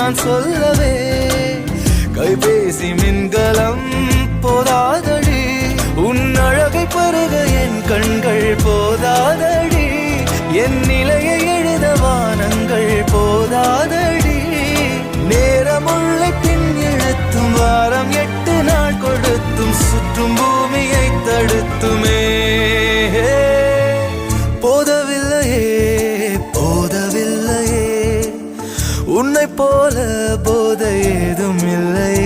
நான் சொல்லவே கைபேசி மின்கலம் போதாதடி உன் அழகை பருக என் கண்கள் போதாதடி என் நிலையை எழுத வானங்கள் போதாதடி நேரமுள்ள பின் எழுத்தும் வாரம் 8 நாள் கொடுத்தும் சுற்றும் பூமியை தடுத்துமே போதவில்லையே போதவில்லையே உன்னை போல போத ஏதும் இல்லை